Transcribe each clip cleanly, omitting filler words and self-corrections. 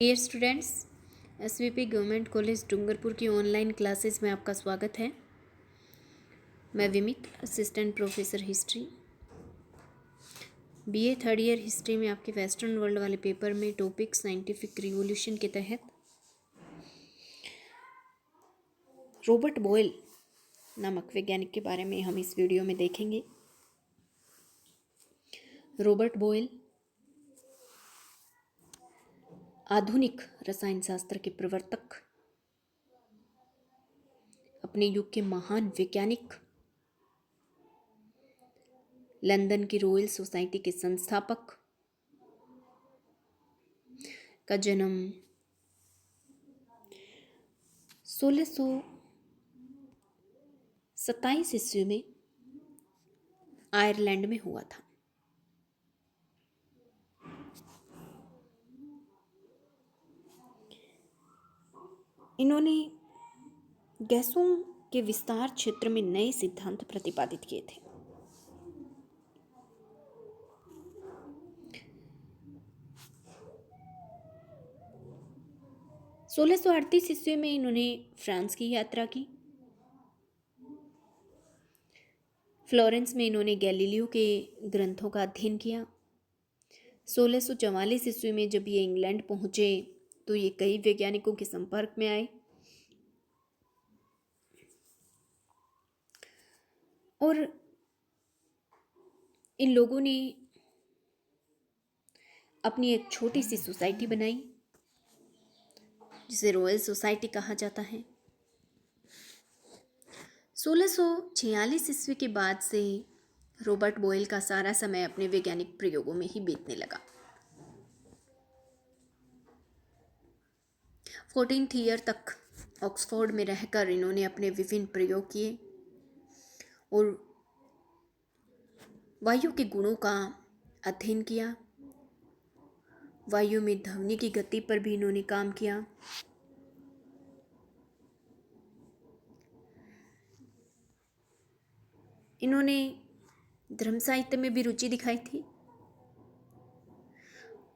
Dear students, SVP government college Dungarpur की online classes में आपका स्वागत है। मैं Vimit, assistant professor history, BA third year history में आपके वेस्टर्न वर्ल्ड वाले पेपर में टॉपिक साइंटिफिक रिवॉल्यूशन के तहत रॉबर्ट बॉयल नामक वैज्ञानिक के बारे में हम इस वीडियो में देखेंगे। रॉबर्ट बॉयल आधुनिक रसायन शास्त्र के प्रवर्तक, अपने युग के महान वैज्ञानिक, लंदन की रॉयल सोसाइटी के संस्थापक का जन्म 1627 ईस्वी में आयरलैंड में हुआ था। इन्होंने गैसों के विस्तार क्षेत्र में नए सिद्धांत प्रतिपादित किए थे। सोलह सौ 38 ईस्वी में इन्होंने फ्रांस की यात्रा की। फ्लोरेंस में इन्होंने गैलीलियो के ग्रंथों का अध्ययन किया। 1644 ईस्वी में जब ये इंग्लैंड पहुंचे तो ये कई वैज्ञानिकों के संपर्क में आए और इन लोगों ने अपनी एक छोटी सी सोसाइटी बनाई जिसे रॉयल सोसाइटी कहा जाता है। 1646 ईस्वी के बाद से रॉबर्ट बॉयल का सारा समय अपने वैज्ञानिक प्रयोगों में ही बीतने लगा। 14th ईयर तक ऑक्सफोर्ड में रहकर इन्होंने अपने विभिन्न प्रयोग किए और वायु के गुणों का अध्ययन किया। वायु में ध्वनि की गति पर भी इन्होंने काम किया। इन्होंने धर्म साहित्य में भी रुचि दिखाई थी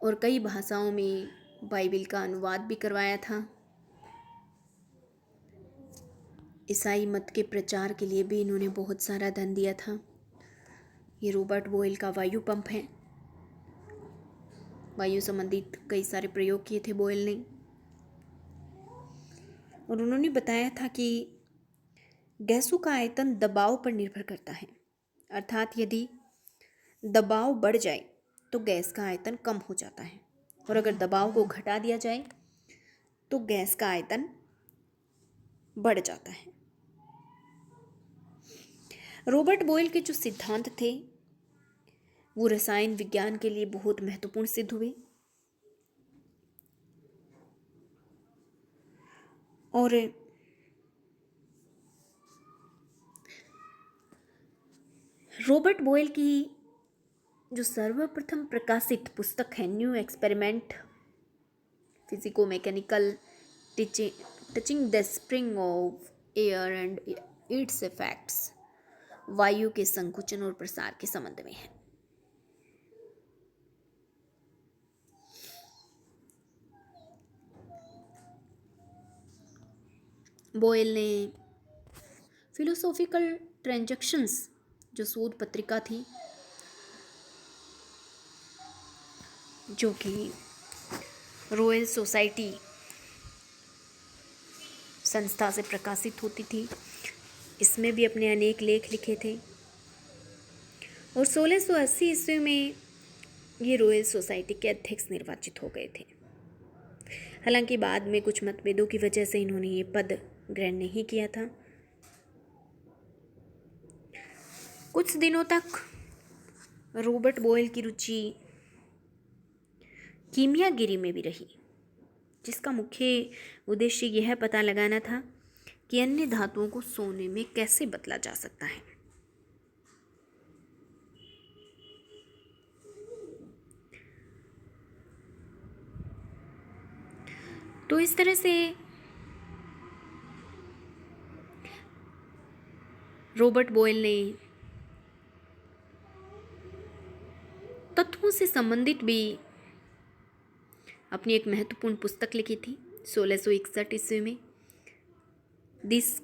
और कई भाषाओं में बाइबिल का अनुवाद भी करवाया था। ईसाई मत के प्रचार के लिए भी इन्होंने बहुत सारा धन दिया था। ये रॉबर्ट बॉयल का वायु पंप है। वायु संबंधित कई सारे प्रयोग किए थे बॉयल ने और उन्होंने बताया था कि गैसों का आयतन दबाव पर निर्भर करता है, अर्थात यदि दबाव बढ़ जाए तो गैस का आयतन कम हो जाता है और अगर दबाव को घटा दिया जाए तो गैस का आयतन बढ़ जाता है। रॉबर्ट बॉयल के जो सिद्धांत थे वो रसायन विज्ञान के लिए बहुत महत्वपूर्ण सिद्ध हुए और रॉबर्ट बॉयल की जो सर्वप्रथम प्रकाशित पुस्तक है new experiment physico mechanical touching the spring of air and it's effects, वायु के संकुचन और प्रसार के संबंध में है। बॉयल ने फिलोसॉफिकल ट्रांजैक्शंस जो शोध पत्रिका थी जो कि रॉयल सोसाइटी संस्था से प्रकाशित होती थी, इसमें भी अपने अनेक लेख लिखे थे और 1680 ईस्वी में ये रॉयल सोसाइटी के अध्यक्ष निर्वाचित हो गए थे। हालांकि बाद में कुछ मतभेदों की वजह से इन्होंने ये पद ग्रहण नहीं किया था। कुछ दिनों तक रॉबर्ट बॉयल की रुचि कीमियागिरी में भी रही, जिसका मुख्य उद्देश्य यह पता लगाना था कि अन्य धातुओं को सोने में कैसे बदला जा सकता है। तो इस तरह से रॉबर्ट बॉयल ने तत्वों से संबंधित भी अपनी एक महत्वपूर्ण पुस्तक लिखी थी 1661 ईस्वी में, दिस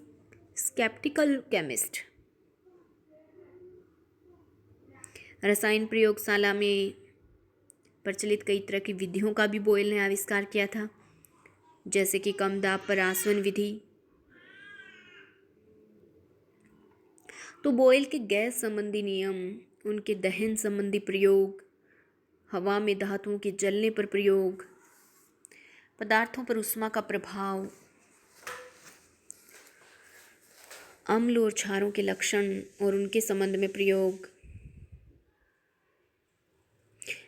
स्केप्टिकल केमिस्ट। रसायन प्रयोगशाला में प्रचलित कई तरह की विधियों का भी बोयल ने आविष्कार किया था, जैसे कि कम दाब पर आसवन विधि। तो बोयल के गैस संबंधी नियम, उनके दहन संबंधी प्रयोग, हवा में धातुओं के जलने पर प्रयोग, पदार्थों पर ऊष्मा का प्रभाव, अम्ल और क्षारों के लक्षण और उनके संबंध में प्रयोग,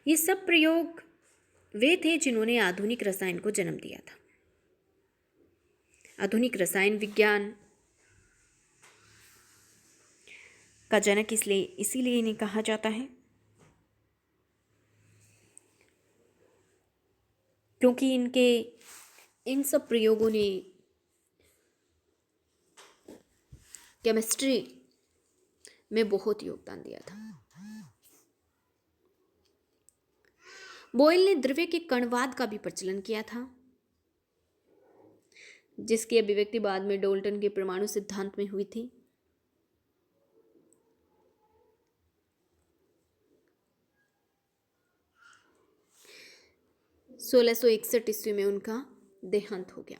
ये सब प्रयोग वे थे जिन्होंने आधुनिक रसायन को जन्म दिया था। आधुनिक रसायन विज्ञान का जनक इसीलिए इन्हें कहा जाता है क्योंकि इन सब प्रयोगों ने केमिस्ट्री में बहुत योगदान दिया था। बोयल ने द्रव्य के कणवाद का भी प्रचलन किया था, जिसकी अभिव्यक्ति बाद में डाल्टन के परमाणु सिद्धांत में हुई थी। 1661 ईस्वी में उनका देहांत हो गया।